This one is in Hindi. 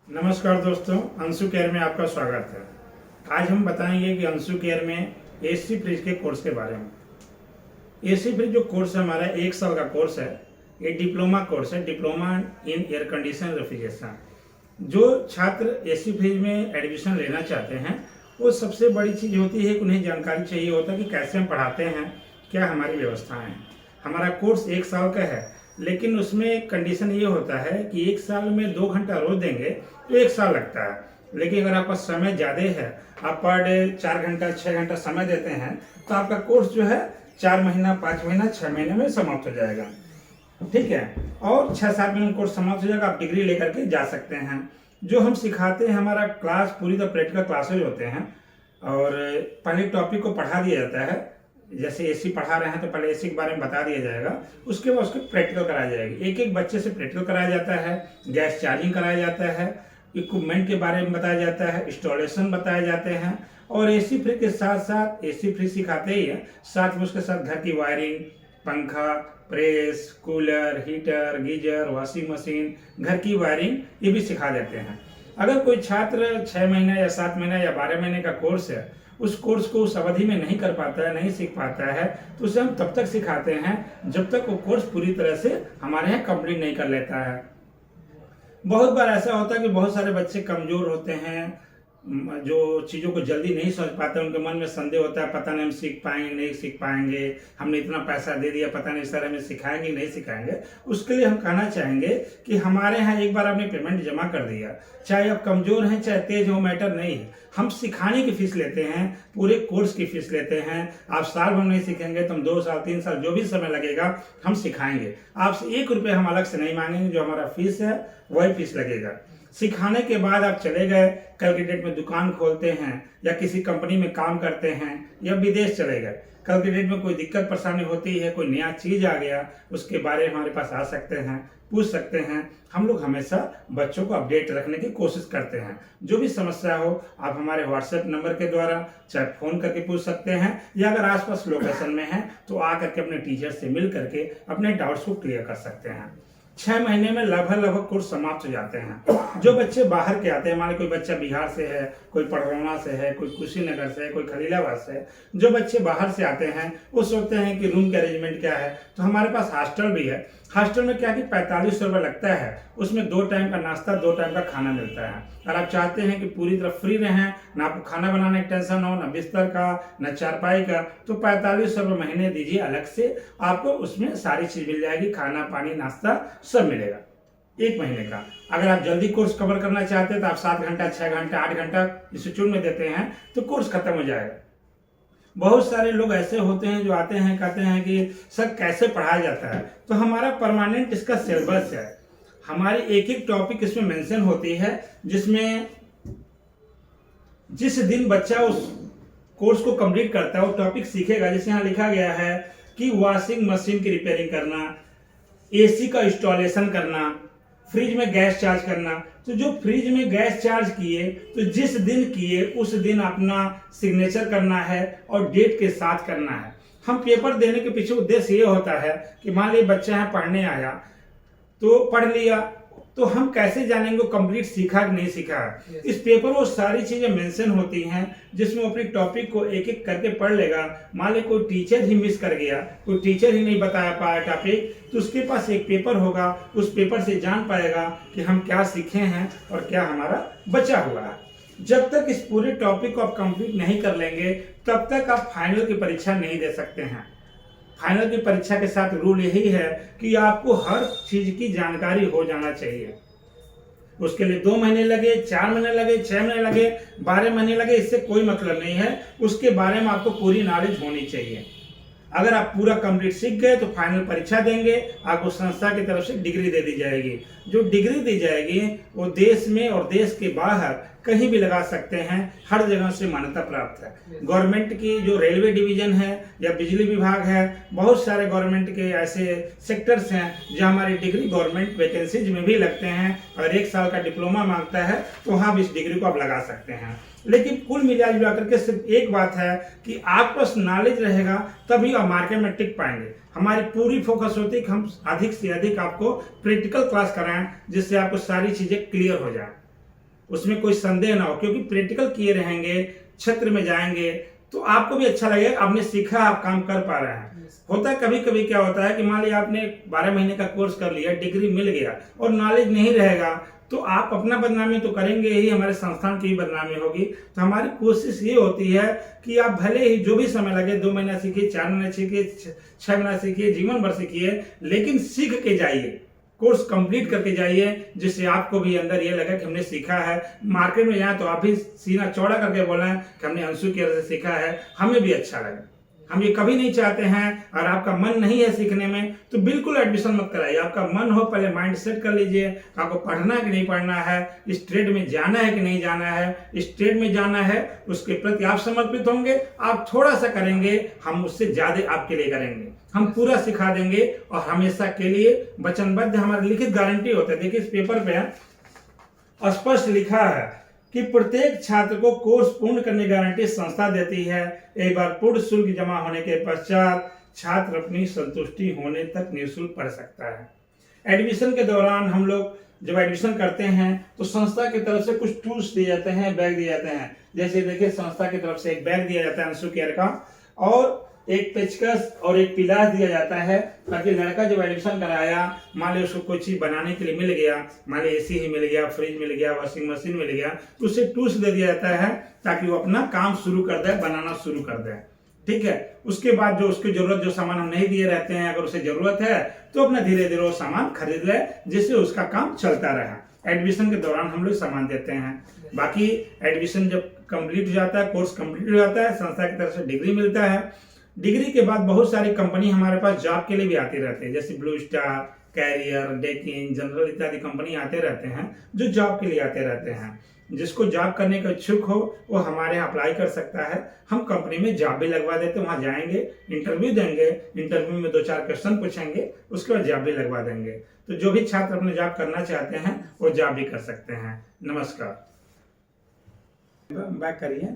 नमस्कार दोस्तों, अंशु केयर में आपका स्वागत है। आज हम बताएंगे कि अंशु केयर में एसी फ्रिज के कोर्स के बारे में। एसी फ्रिज जो कोर्स है हमारा 1 साल का कोर्स है। ये डिप्लोमा कोर्स है, diploma in air condition refrigeration. जो छात्र एसी फ्रिज में एडमिशन लेना चाहते हैं वो सबसे बड़ी चीज़ होती है कि उन्हें जानकारी चाहिए होता है कि कैसे हम पढ़ाते हैं, क्या हमारी व्यवस्थाएँ हैं। हमारा कोर्स 1 साल का है, लेकिन उसमें कंडीशन ये होता है कि 1 साल में 2 घंटा रोज देंगे तो 1 साल लगता है। लेकिन अगर आपका समय ज़्यादा है, आप पर डे 4 घंटा 6 घंटा समय देते हैं तो आपका कोर्स जो है 4 महीना 5 महीना 6 महीने में समाप्त हो जाएगा। ठीक है, और 6-7 महीने में कोर्स समाप्त हो जाएगा, आप डिग्री लेकर के जा सकते हैं। जो हम सिखाते हैं, हमारा क्लास पूरी तरह प्रैक्टिकल क्लासेज होते हैं और पहले टॉपिक को पढ़ा दिया जाता है। जैसे एसी पढ़ा रहे हैं तो पहले एसी के बारे में बता दिया जाएगा, उसके बाद उसको प्रैक्टिकल कराया जाएगा। एक एक बच्चे से प्रैक्टिकल कराया जाता है, गैस चार्जिंग कराया जाता है, इक्विपमेंट के बारे में बताया जाता है, इंस्टॉलेशन बताए जाते हैं। और एसी फ्रिज के साथ साथ एसी फ्रिज सिखाते ही है, साथ में उसके साथ घर की वायरिंग, पंखा, press, cooler, heater, geyser, washing machine, घर की वायरिंग ये भी सिखा देते हैं। अगर कोई छात्र 6 महीना या 7 महीना या 12 महीने का कोर्स है, उस कोर्स को उस अवधि में नहीं कर पाता है, नहीं सीख पाता है, तो उसे हम तब तक सिखाते हैं जब तक वो कोर्स पूरी तरह से हमारे यहाँ कंप्लीट नहीं कर लेता है। बहुत बार ऐसा होता है कि बहुत सारे बच्चे कमजोर होते हैं, जो चीज़ों को जल्दी नहीं समझ पाते, उनके मन में संदेह होता है, पता नहीं हम सीख पाएंगे नहीं सीख पाएंगे, हमने इतना पैसा दे दिया, पता नहीं सर हमें सिखाएंगे नहीं सिखाएंगे। उसके लिए हम कहना चाहेंगे कि हमारे यहाँ एक बार आपने पेमेंट जमा कर दिया, चाहे आप कमजोर हैं चाहे तेज हो, मैटर नहीं है। हम सिखाने की फीस लेते हैं, पूरे कोर्स की फीस लेते हैं। आप साल भर नहीं सीखेंगे तो हम 2 साल 3 साल जो भी समय लगेगा हम सिखाएंगे। आपसे 1 रुपये हम अलग से नहीं मांगेंगे, जो हमारा फीस है वही फीस लगेगा। सिखाने के बाद आप चले गए, कल की डेट में दुकान खोलते हैं या किसी कंपनी में काम करते हैं या विदेश चले गए, कल की डेट में कोई दिक्कत परेशानी होती है, कोई नया चीज आ गया, उसके बारे में हमारे पास आ सकते हैं, पूछ सकते हैं। हम लोग हमेशा बच्चों को अपडेट रखने की कोशिश करते हैं। जो भी समस्या हो आप हमारे व्हाट्सएप नंबर के द्वारा चाहे फोन करके पूछ सकते हैं, या अगर आसपास लोकेशन में है तो आ करके अपने टीचर से मिल करके अपने डाउट्स को क्लियर कर सकते हैं। 6 महीने में लगभग कोर्स समाप्त हो जाते हैं। जो बच्चे बाहर के आते हैं, हमारे कोई बच्चा बिहार से है, कोई पड़रौना से है, कोई कुशीनगर से है, कोई खलीलाबाद से है, जो बच्चे बाहर से आते हैं वो सोचते हैं कि रूम का अरेंजमेंट क्या है, तो हमारे पास हॉस्टल भी है। हॉस्टल में क्या कि 4500 रुपये लगता है, उसमें 2 टाइम का नाश्ता 2 टाइम का खाना मिलता है। अगर आप चाहते हैं कि पूरी तरह फ्री रहें, ना आपको खाना बनाने की टेंशन हो, ना बिस्तर का, ना चारपाई का, तो 4500 रुपये महीने दीजिए अलग से, आपको उसमें सारी चीज मिल जाएगी, खाना पानी नाश्ता सब मिलेगा 1 महीने का। अगर आप जल्दी कोर्स कवर करना चाहते हैं तो आप 7 घंटा 6 घंटा 8 घंटा इंस्टीट्यूट में देते हैं तो कोर्स खत्म हो जाएगा। बहुत सारे लोग ऐसे होते हैं जो आते हैं कहते हैं कि सर कैसे पढ़ाया जाता है, तो हमारा परमानेंट इसका सिलेबस है। हमारी एक एक टॉपिक इसमें मेंशन होती है, जिसमें जिस दिन बच्चा उस कोर्स को कंप्लीट करता है वो टॉपिक सीखेगा। जैसे यहाँ लिखा गया है कि वॉशिंग मशीन की रिपेयरिंग करना, एसी का इंस्टॉलेशन करना, फ्रिज में गैस चार्ज करना। तो जो फ्रिज में गैस चार्ज किए तो जिस दिन किए उस दिन अपना सिग्नेचर करना है और डेट के साथ करना है। हम पेपर देने के पीछे उद्देश्य ये होता है कि मान लीजिए बच्चा है पढ़ने आया तो पढ़ लिया, तो हम कैसे जानेंगे वो कंप्लीट सीखा कि नहीं सीखा। इस पेपर में वो सारी चीजें मेंशन होती हैं, जिसमें वो अपनी टॉपिक को एक एक करके पढ़ लेगा। मान ली कोई टीचर ही मिस कर गया, कोई टीचर ही नहीं बता पाया टॉपिक, तो उसके पास एक पेपर होगा, उस पेपर से जान पाएगा कि हम क्या सीखे हैं और क्या हमारा बचा हुआ है। जब तक इस पूरे टॉपिक को आप कंप्लीट नहीं कर लेंगे तब तक आप फाइनल की परीक्षा नहीं दे सकते हैं। फाइनल की परीक्षा के साथ रूल यही है कि आपको हर चीज की जानकारी हो जाना चाहिए। उसके लिए 2 महीने लगे, 4 महीने लगे, 6 महीने लगे, 12 महीने लगे, इससे कोई मतलब नहीं है। उसके बारे में आपको पूरी नॉलेज होनी चाहिए। अगर आप पूरा कंप्लीट सीख गए तो फाइनल परीक्षा देंगे, आपको संस्था की तरफ से डिग्री दे दी जाएगी। जो डिग्री दी जाएगी वो देश में और देश के बाहर कहीं भी लगा सकते हैं, हर जगह से मान्यता प्राप्त है। गवर्नमेंट की जो रेलवे डिवीजन है या बिजली विभाग है, बहुत सारे गवर्नमेंट के ऐसे सेक्टर्स हैं जहां हमारी डिग्री गवर्नमेंट वैकेंसीज में भी लगते हैं और 1 साल का डिप्लोमा मांगता है, तो वहां भी इस डिग्री को आप लगा सकते हैं। लेकिन कुल मिला जुला करके सिर्फ एक बात है कि आपके पास नॉलेज रहेगा तभी आप मार्केट में टिक पाएंगे। हमारी पूरी फोकस होती है कि हम अधिक से अधिक आपको प्रैक्टिकल क्लास कराएं, जिससे आपको सारी चीजें क्लियर हो जाए। उसमें कोई संदेह ना हो, क्योंकि प्रैक्टिकल किए रहेंगे, क्षेत्र में जाएंगे तो आपको भी अच्छा लगेगा, आपने सीखा, आप काम कर पा रहे हैं। होता है कभी कभी क्या होता है कि मान लिया आपने 12 महीने का कोर्स कर लिया, डिग्री मिल गया और नॉलेज नहीं रहेगा तो आप अपना बदनामी तो करेंगे ही, हमारे संस्थान की भी बदनामी होगी। तो हमारी कोशिश ये होती है कि आप भले ही जो भी समय लगे, 2 महीना सीखिए, 4 महीना सीखिए, 6 महीना सीखिए, जीवन भर सीखिए, लेकिन सीख के जाइए, कोर्स कंप्लीट करके जाइए, जिससे आपको भी अंदर ये लगे कि हमने सीखा है। मार्केट में जाए तो आप भी सीना चौड़ा करके बोलें कि हमने अंशु केयर से सीखा है, हमें भी अच्छा लगे। हम ये कभी नहीं चाहते हैं। और आपका मन नहीं है सीखने में तो बिल्कुल एडमिशन मत कराइए। आपका मन हो, पहले माइंड सेट कर लीजिए, आपको पढ़ना है कि नहीं पढ़ना है, इस ट्रेड में जाना है कि नहीं जाना है। इस ट्रेड में जाना है, उसके प्रति आप समर्पित होंगे, आप थोड़ा सा करेंगे, हम उससे ज्यादा आपके लिए करेंगे, हम पूरा सिखा देंगे और हमेशा के लिए वचनबद्ध, हमारी लिखित गारंटी होता है। देखिए इस पेपर पे स्पष्ट लिखा है कि प्रत्येक छात्र को कोर्स पूर्ण करने की गारंटी संस्था देती है। एक बार पूर्ण शुल्क जमा होने के पश्चात छात्र अपनी संतुष्टि होने तक निःशुल्क पढ़ सकता है। एडमिशन के दौरान हम लोग जब एडमिशन करते हैं तो संस्था की तरफ से कुछ टूल्स दिए जाते हैं, बैग दिए जाते हैं। जैसे देखिए संस्था की तरफ से एक बैग दिया जाता है अंशु केयर का, और एक पेचकस और एक पिलास दिया जाता है, ताकि लड़का जब एडमिशन कराया, मान ली उसको कोई चीज बनाने के लिए मिल गया, मान ली एसी ही मिल गया, फ्रिज मिल गया, वॉशिंग मशीन मिल गया, तो उसे टूल्स दे दिया जाता है ताकि वो अपना काम शुरू कर दे, बनाना शुरू कर दे। ठीक है, उसके बाद जो उसकी जरूरत, जो सामान हम नहीं दिए रहते हैं, अगर उसे जरूरत है तो अपना धीरे धीरे वो सामान खरीद ले, जिससे उसका काम चलता रहे। एडमिशन के दौरान हम लोग सामान देते हैं। बाकी एडमिशन जब कंप्लीट हो जाता है, कोर्स कंप्लीट हो जाता है, संस्था की तरफ से डिग्री मिलता है। डिग्री के बाद बहुत सारी कंपनी हमारे पास जॉब के लिए भी आती रहती है, जैसे Blue Star, Carrier, Daikin, General इत्यादि कंपनी आते रहते हैं जो जॉब के लिए आते रहते हैं। जिसको जॉब करने का इच्छुक हो वो हमारे यहाँ अप्लाई कर सकता है। हम कंपनी में जॉब भी लगवा देते हैं, वहाँ जाएंगे, इंटरव्यू देंगे, इंटरव्यू में 2-4 क्वेश्चन पूछेंगे, उसके बाद जॉब भी लगवा देंगे। तो जो भी छात्र अपने जॉब करना चाहते हैं वो जॉब भी कर सकते हैं। नमस्कार, बैक करिए।